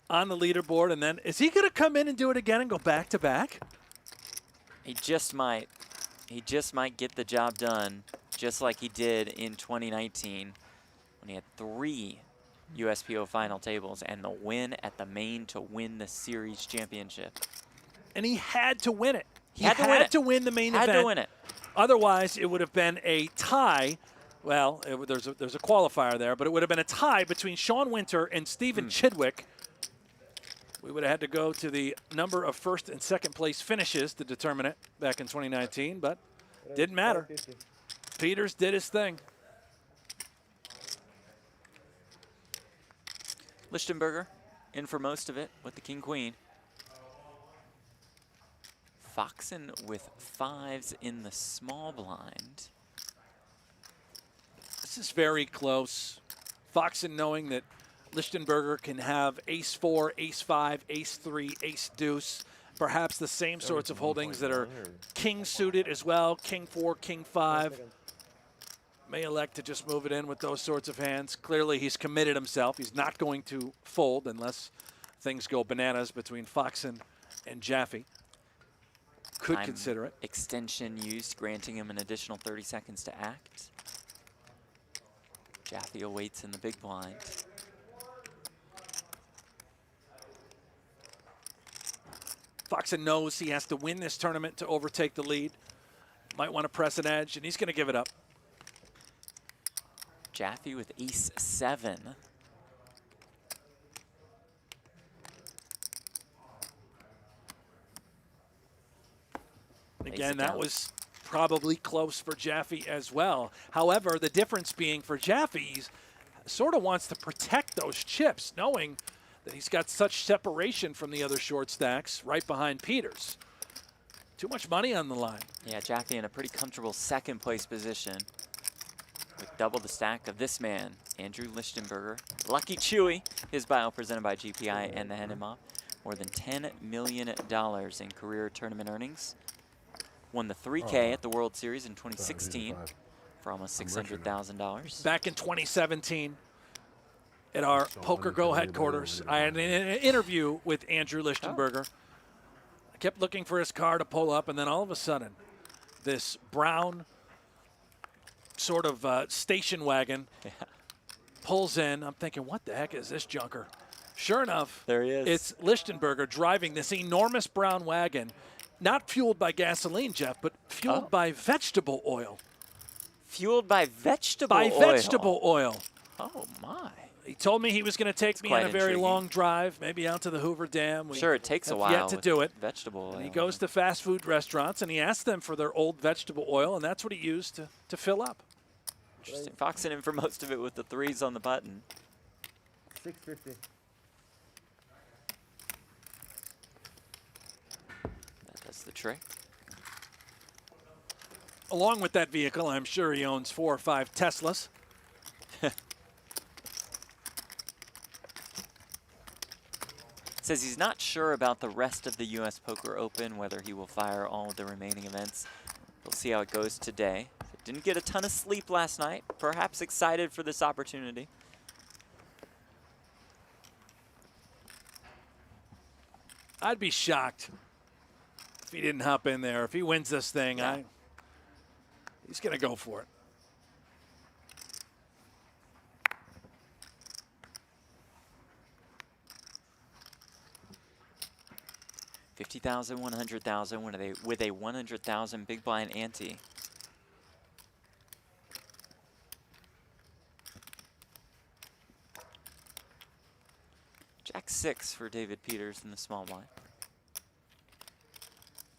on the leaderboard, and then is he going to come in and do it again and go back to back? He just might. He just might get the job done, just like he did in 2019 when he had 3 USPO final tables and the win at the main to win the series championship. And he had to win it. He Had to win it. to win the main Had event. to win it. Otherwise, it would have been a tie. Well, there's a qualifier there, but it would have been a tie between Sean Winter and Stephen Chidwick. We would have had to go to the number of first and second place finishes to determine it back in 2019, but didn't matter. Peters did his thing. Lichtenberger in for most of it with the king-queen. Foxen with 5s in the small blind. This is very close. Foxen knowing that Lichtenberger can have ace-4, ace-5, ace-3, ace-deuce. Perhaps the same sorts of holdings that are king-suited as well, king-4, king-5. May elect to just move it in with those sorts of hands. Clearly, he's committed himself. He's not going to fold unless things go bananas between Foxen and Jaffee. Could Time consider it. Extension used, granting him an additional 30 seconds to act. Jaffee awaits in the big blind. Foxen knows he has to win this tournament to overtake the lead. Might want to press an edge, and he's going to give it up. Jaffee with ace-7. Again, that was probably close for Jaffee as well. However, the difference being for Jaffee, he sort of wants to protect those chips, knowing that he's got such separation from the other short stacks right behind Peters. Too much money on the line. Yeah, Jaffee in a pretty comfortable second place position with double the stack of this man, Andrew Lichtenberger. Lucky Chewy, his bio presented by GPI and the Hendon Mob. More than $10 million in career tournament earnings. Won the 3K at the World Series in 2016 for almost $600,000. Back in 2017 at our PokerGO headquarters, I had an interview with Andrew Lichtenberger. I kept looking for his car to pull up, and then all of a sudden, this brown sort of station wagon pulls in. I'm thinking, what the heck is this junker? Sure enough, there he is. It's Lichtenberger driving this enormous brown wagon, not fueled by gasoline, Jeff, but fueled by vegetable oil. Fueled by vegetable oil? By vegetable oil. Oh, my. He told me he was going to take me on a very intriguing. long drive, maybe out to the Hoover Dam. We Sure, it takes a have while yet to with do it. vegetable oil. And he goes to fast food restaurants, and he asks them for their old vegetable oil, and that's what he used to fill up. Interesting. Foxen in for most of it with the 3s on the button. 650. That does the trick. Along with that vehicle, I'm sure he owns 4 or 5 Teslas. Says he's not sure about the rest of the U.S. Poker Open, whether he will fire all of the remaining events. We'll see how it goes today. Didn't get a ton of sleep last night. Perhaps excited for this opportunity. I'd be shocked if he didn't hop in there. If he wins this thing, Yeah. he's going to go for it. $50,000, $100,000 with a 100,000 big blind ante. Jack 6 for David Peters in the small blind.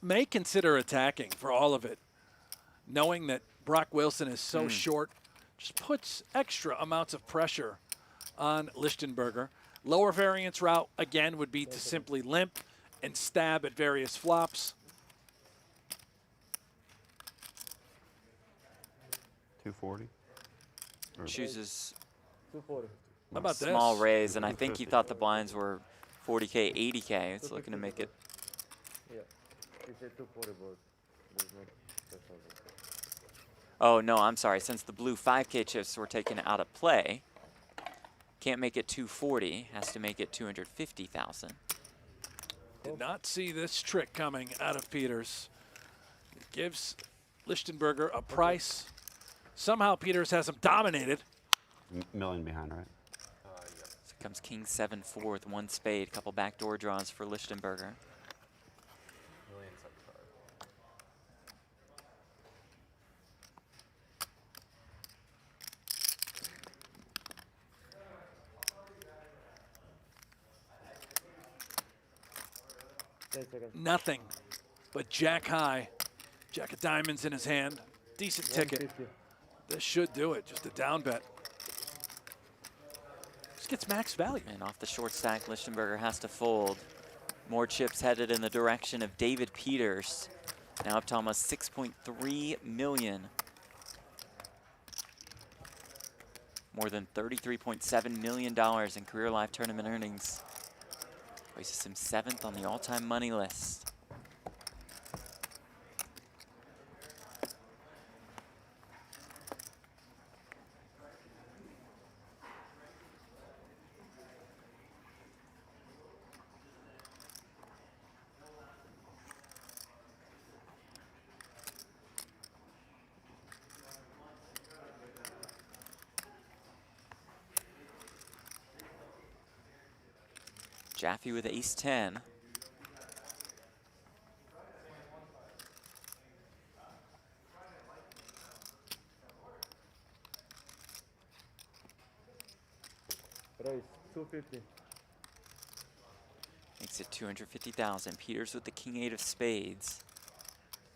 May consider attacking for all of it, knowing that Brock Wilson is so short, just puts extra amounts of pressure on Lichtenberger. Lower variance route, again, would be to simply limp and stab at various flops. 240. Chooses 240. How about this? small raise, and I think he thought the blinds were 40K, 80K. It's looking to make it. Yeah. He said 240, but there's no threshold. Oh, no, I'm sorry. Since the blue 5K chips were taken out of play, can't make it 240. Has to make it 250,000. Did not see this trick coming out of Peters. It gives Lichtenberger a price. Somehow Peters has him dominated. Million behind, right? So comes King 7-4 with one spade. Couple backdoor draws for Lichtenberger. Nothing but jack high. Jack of diamonds in his hand. Decent ticket. 150. This should do it. Just a down bet. Just gets max value. And off the short stack, Lichtenberger has to fold. More chips headed in the direction of David Peters. Now up to almost 6.3 million. More than $33.7 million in career live tournament earnings. Places him 7th on the all-time money list. Jaffee with ace-10. Raise 250. Makes it 250,000. Peters with the king-8 of spades.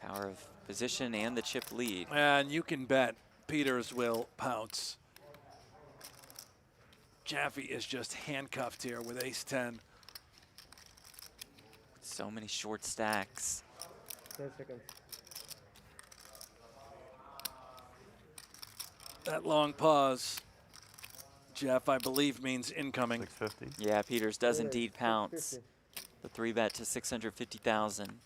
Power of position and the chip lead. And you can bet Peters will pounce. Jaffee is just handcuffed here with ace-10. So many short stacks. 10 seconds. That long pause, Jeff, I believe means incoming. 650. Yeah, Peters does Raise indeed pounce. 650. The 3-bet to 650,000.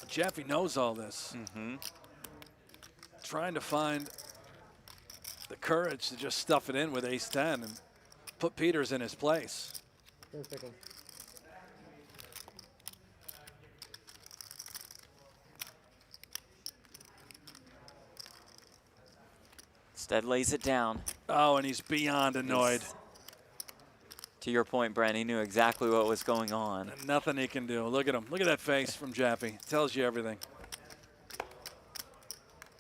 Jaffee knows all this. Trying to find the courage to just stuff it in with ace-10 and put Peters in his place. 10 seconds. Stead lays it down. Oh, and he's beyond annoyed. To your point, Brent, he knew exactly what was going on. And nothing he can do. Look at him. Look at that face from Jaffee. Tells you everything.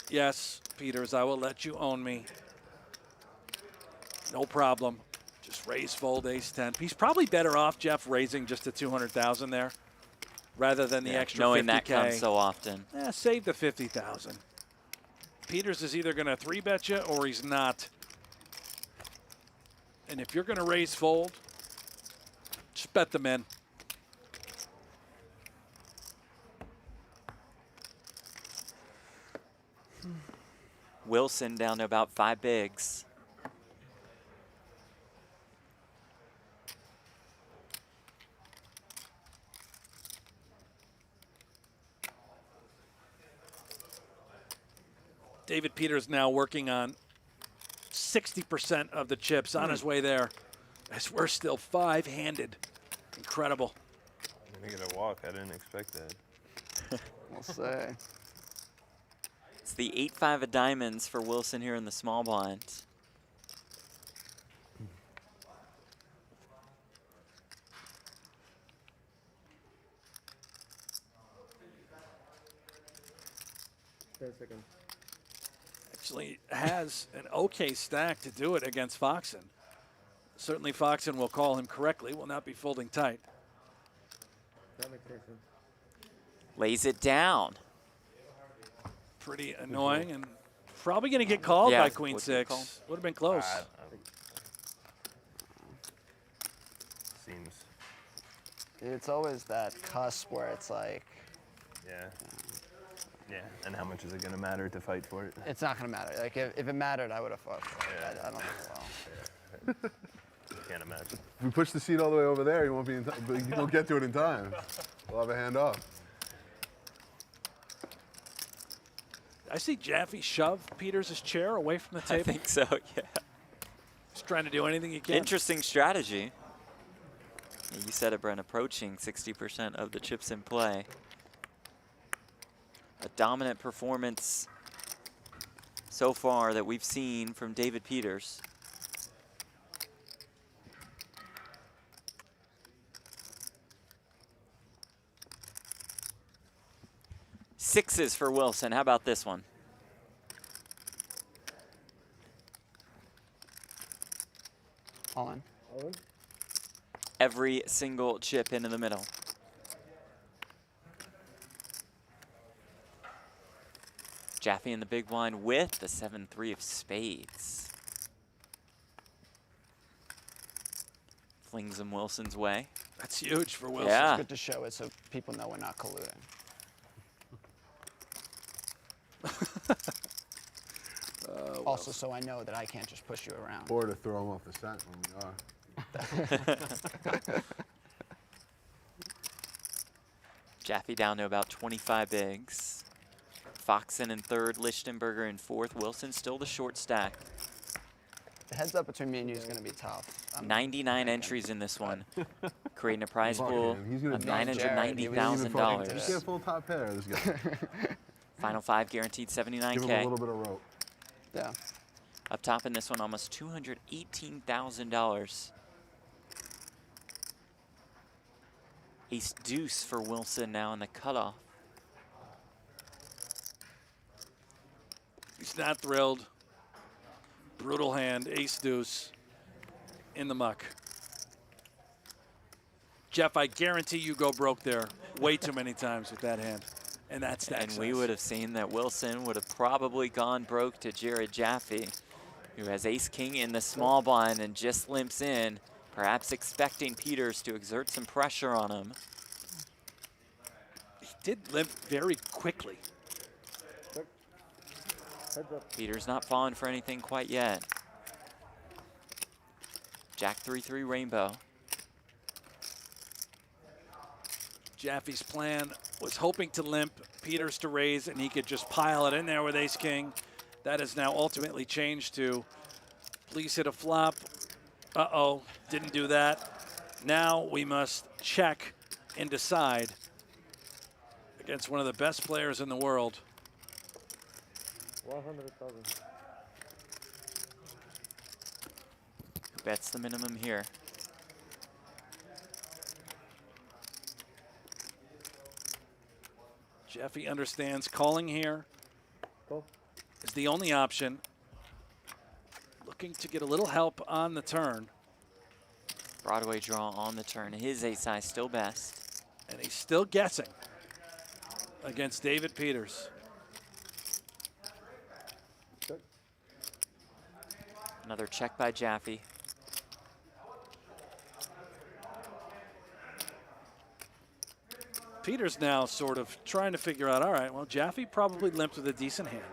Yes, Peters, I will let you own me. No problem. Just raise, fold, ace-10. He's probably better off, Jeff, raising just the 200,000 there rather than the extra knowing 50K. that comes so often. Save the 50,000. Peters is either going to 3-bet you or he's not. And if you're going to raise, fold, just bet them in. Wilson down to about 5 bigs. David Peters now working on 60% of the chips, on his way there, as we're still 5-handed. Incredible. I'm gonna get a walk. I didn't expect that. We'll say. It's the 8-5 of diamonds for Wilson here in the small blind. Actually has an okay stack to do it against Foxen. Certainly Foxen will call him correctly, will not be folding tight. Lays it down. Pretty annoying and probably going to get called Yeah, by Queen would be called. 6. Would have been close. Seems. It's always that cusp where it's like, Yeah. Yeah. And how much is it gonna matter to fight for it? it's not going to matter. Like, if it mattered, I would have fought for it. I don't think it will. Can't imagine. If we push the seat all the way over there, you won't be in time. You won't get to it in time. We'll have a hand off. I see Jaffee shove Peters' chair away from the table. I think so, yeah. He's trying to do anything he can. Interesting strategy. Yeah, you said it, Brent, approaching 60% of the chips in play. A dominant performance so far that we've seen from David Peters. Sixes for Wilson. How about this one? All in. Every single chip into the middle. Jaffee in the big blind with the 7-3 of spades. Flings him Wilson's way. That's huge for Wilson. Yeah. It's good to show it so people know we're not colluding. Also, so I know that I can't just push you around. Or to throw him off the scent when we are. Jaffee down to about 25 bigs. Foxen in third, Lichtenberger in fourth. Wilson still the short stack. The heads up between me and you is going to be tough. 99 entries in this one, creating a prize pool He's gonna of die. Just $990,000. get a full top pair, this guy. Final 5 guaranteed Give him a 79K. little bit of rope. Yeah. Up top in this one, almost $218,000. Ace deuce for Wilson now in the cutoff. He's not thrilled. Brutal hand, ace deuce in the muck. Jeff, I guarantee you go broke there way too many times with that hand. And that's that. And we would have seen that Wilson would have probably gone broke to Jared Jaffee, who has ace-king in the small blind and just limps in, perhaps expecting Peters to exert some pressure on him. He did limp very quickly. Peters not falling for anything quite yet. Jack 3-3 rainbow. Jaffee's plan was hoping to limp, Peters to raise, and he could just pile it in there with ace-king. That has now ultimately changed to, please hit a flop. Uh-oh, didn't do that. Now we must check and decide against one of the best players in the world. 100,000. Who bets the minimum here? Jaffee understands calling here is the only option. Looking to get a little help on the turn. Broadway draw on the turn. His ace-high still best. And he's still guessing against David Peters. Another check by Jaffee. Peters now sort of trying to figure out, all right, well, Jaffee probably limped with a decent hand.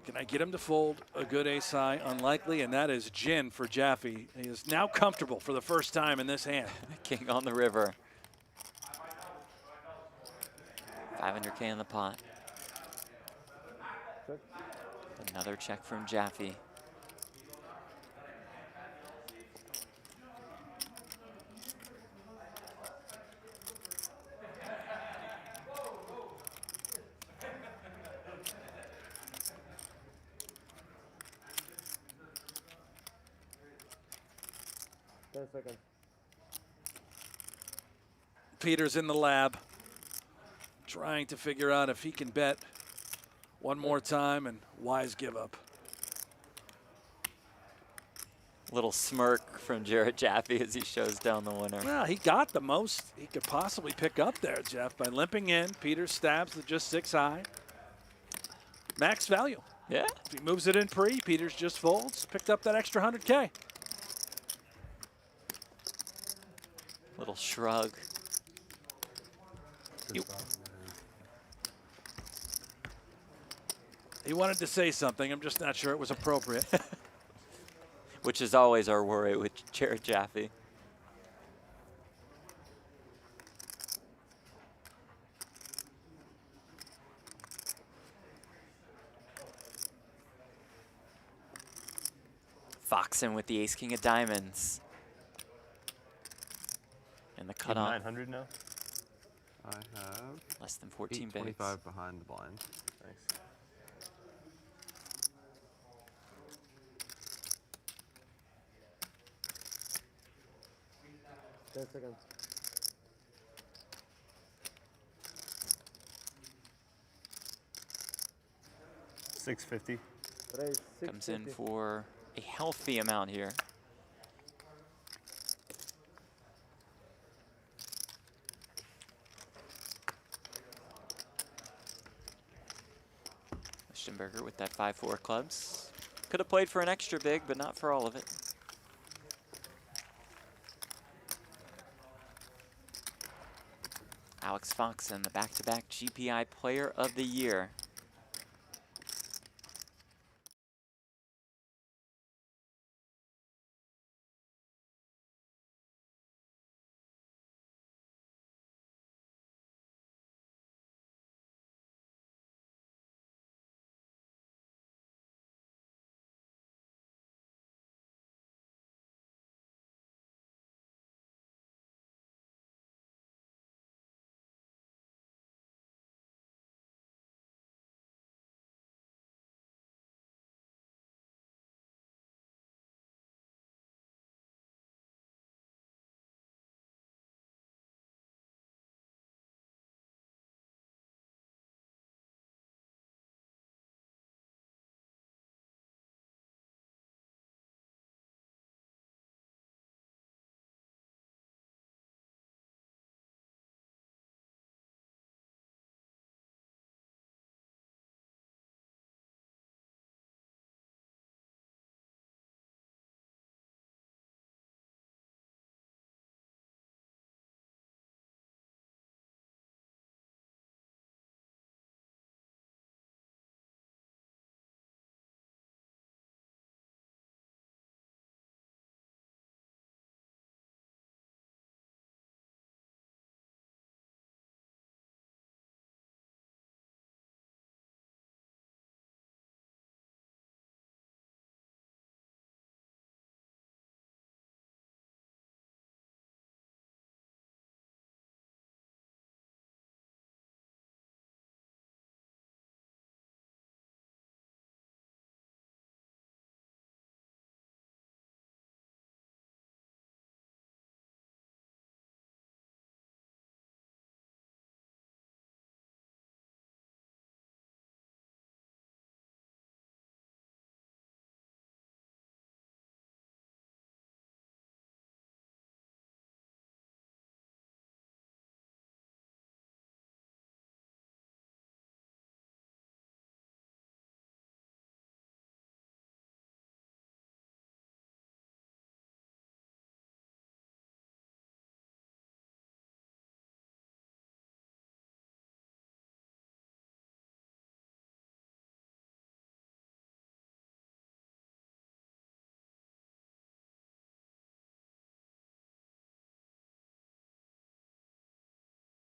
Can I get him to fold a good ace-high? Unlikely, and that is gin for Jaffee. He is now comfortable for the first time in this hand. King on the river. 500K in the pot. Another check from Jaffee. Peters in the lab, trying to figure out if he can bet one more time, and wise give up. Little smirk from Jared Jaffee as he shows down the winner. Well, he got the most he could possibly pick up there, Jeff, by limping in. Peters stabs with just 6 high. Max value. Yeah. If he moves it in pre, Peters just folds. Picked up that extra 100K. Little shrug. He wanted to say something. I'm just not sure it was appropriate. Which is always our worry with Jared Jaffee. Foxen with the ace-king of diamonds. And the cutoff. 900 now? I have Less than 14 bigs. 25 behind the blind. Nice. Seconds. $650. Comes in for a healthy amount here. Lichtenberger with that 5-4 clubs. Could have played for an extra big, but not for all of it. Alex Foxen, the back-to-back GPI Player of the Year.